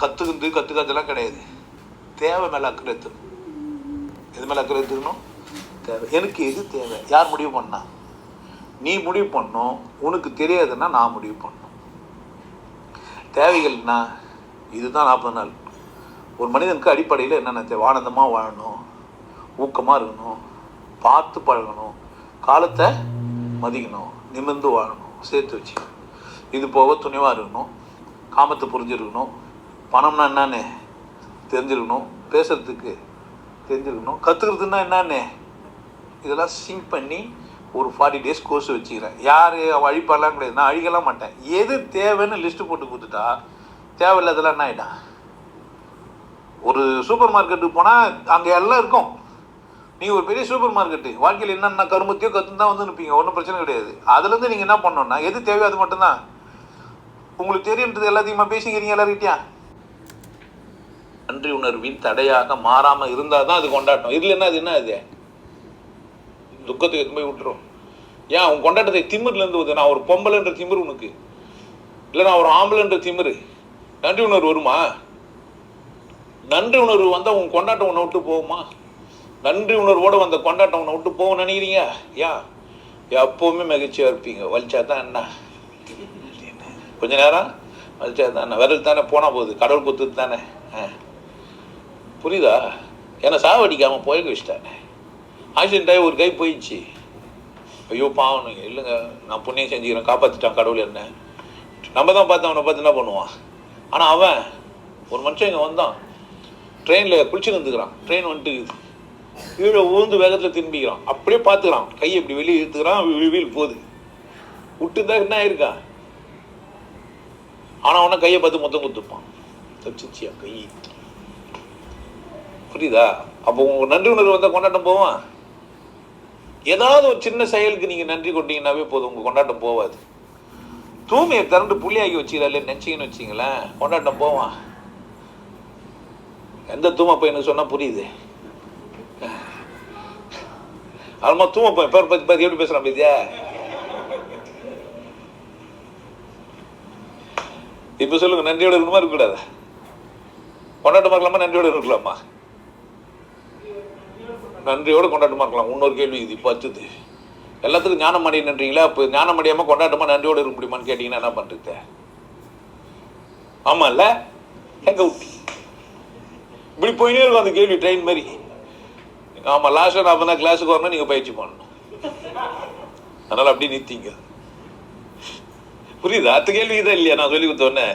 கற்றுக்காதெல்லாம் கிடையாது. தேவை மேலே அக்கறை எடுத்துக்கணும். எது மேலே அக்கறை எடுத்துக்கணும்? தேவை. எனக்கு எது தேவை யார் முடிவு பண்ணா? நீ முடிவு பண்ணணும். உனக்கு தெரியாதுன்னா நான் முடிவு பண்ணணும். தேவைகள்னா இதுதான் 40 நாள். ஒரு மனிதனுக்கு அடிப்படையில் என்னென்ன தேவை? ஆனந்தமாக வாழணும், ஊக்கமாக இருக்கணும், பார்த்து பழகணும், காலத்தை மதிக்கணும், நிமிர்ந்து வாழணும், சேர்த்து வச்சுக்கணும். இது போக துணிவாக இருக்கணும், காமத்தை புரிஞ்சிருக்கணும், பணம்னா என்னன்னு தெரிஞ்சிருக்கணும், பேசுறதுக்கு தெரிஞ்சிருக்கணும், கற்றுக்கிறதுனா என்னன்னு இதெல்லாம் சிங்க் பண்ணி ஒரு 40 days கோர்ஸ் வச்சுக்கிறேன். யார் அழிப்பாலாம் கிடையாது, நான் அழிக்கலாம் மாட்டேன். எது தேவைன்னு லிஸ்ட்டு போட்டு கொடுத்துட்டா தேவையில்லாதெல்லாம் என்ன ஆகிடும்? ஒரு சூப்பர் மார்க்கெட்டுக்கு போனால் அங்கே எல்லாம் இருக்கும். நீங்கள் ஒரு பெரிய சூப்பர் மார்க்கெட்டு வாழ்க்கையில் என்னென்ன கருமத்தையோ கற்றுன்னு தான் வந்து நிற்பீங்க, ஒன்றும் பிரச்சனை கிடையாது. அதுலேருந்து நீங்கள் என்ன பண்ணணும்னா எது தேவையோ அது மட்டும்தான். உங்களுக்கு தெரியுன்றது எல்லாத்தையுமா பேசிக்கிறீங்க எல்லார்கிட்டயா? நன்றி உணர்வின் தடையாக மாறாமல் இருந்தால் தான் அது கொண்டாட்டம். இல்லைன்னா அது என்ன? அது துக்கத்துக்கு எதுவுமே விட்டுரும். ஏன் உன் கொண்டாட்டத்தை திமிர்லேருந்து வருது? நான் ஒரு பொம்பளைன்ற திமிர் உனக்கு, இல்லை நான் ஒரு ஆம்பளைன்ற திமிர். நன்றி உணர்வு வருமா? நன்றி உணர்வு வந்தால் உன் கொண்டாட்டம் உன்னை விட்டு போகுமா? நன்றி உணர்வோடு வந்த கொண்டாட்டம் உன்னை விட்டு போக நினைக்கிறீங்க? ஏன் எப்போவுமே மகிழ்ச்சியாக இருப்பீங்க. வலிச்சா தான் என்ன, கொஞ்ச நேரம் வலிச்சா தான் என்ன, விரல் தானே போனால் போகுது, கடவுள் கொடுத்தது தானே. புரியுதா? ஏன்னா சாவடிக்காமல் போய்க்க வச்சுட்டானே. ஆக்சிடென்ட் ஆகி ஒரு கை போயிடுச்சு. ஐயோ பாவனுங்க, இல்லைங்க நான் புண்ணியம் செஞ்சுக்கிறேன், காப்பாற்றிட்டான் கடவுள் என்ன. நம்ம தான் பார்த்து அவனை பார்த்து என்ன பண்ணுவான். ஆனால் அவன் ஒரு மனுஷன் இங்கே வந்தான், ட்ரெயினில் குளிச்சுன்னு வந்துக்கிறான். ட்ரெயின் வந்துட்டு கீழே ஊந்து வேகத்தில் திரும்பிக்கிறான். அப்படியே பார்த்துக்கிறான், கையை இப்படி வெளியே இழுத்துக்கிறான், வீல் போகுது. விட்டுதான் என்ன ஆயிருக்கா? ஆனால் அவனை கையை பார்த்து மொத்தம் கொடுத்துப்பான். தப்பிச்சியா கை? புரியுதா? அப்போ உங்கள் நன்றி உணர்வு வந்தால் கொண்டாட்டம் போவான். ஏதாவது ஒரு சின்ன செயலுக்கு நீங்கள் நன்றி கொண்டீங்கன்னாவே போதும், உங்கள் கொண்டாட்டம் போவாது. தூய்மையை திறந்து புள்ளியாகி வச்சுக்கிறாள் நினச்சிங்கன்னு வச்சிங்களேன், கொண்டாட்டம் போவான். எந்த தூமை பையனுக்கு சொன்னால் புரியுது? அதுமா தூமை பையன் பேர் பற்றி பார்த்து எப்படி பேசுகிறான் பேத்தியா? இப்போ சொல்லுங்க, நன்றியோடு இருக்கணுமா இருக்கக்கூடாதா? கொண்டாட்டமாக இருக்கலாமா நன்றியோடு இருக்கலாமா? நன்றியோடு கொண்டாட்டமாக இருக்கலாம். இன்னொரு கேள்வி இது இப்போ வச்சுது, எல்லாத்துக்கும் ஞானம் அடையணுன்றீங்களா? இப்போ ஞானம் அடையாமல் கொண்டாட்டமாக நன்றியோடு இருக்க முடியுமான்னு கேட்டிங்கன்னா என்ன பண்ணுறது? ஆமாம் இல்லை, எங்கே விட்டி இப்படி போயினே இருக்கும் அந்த கேள்வி, ட்ரெயின் மாதிரி. ஆமாம், லாஸ்ட்டாக நான் அப்போ தான் கிளாஸுக்கு வரணும், நீங்கள் பயிற்சி பண்ணணும், அதனால் அப்படி நிறுத்திங்க. புரியுதா? அடுத்த கேள்வி தான் இல்லையா நான் சொல்லி கொடுத்தோன்னே?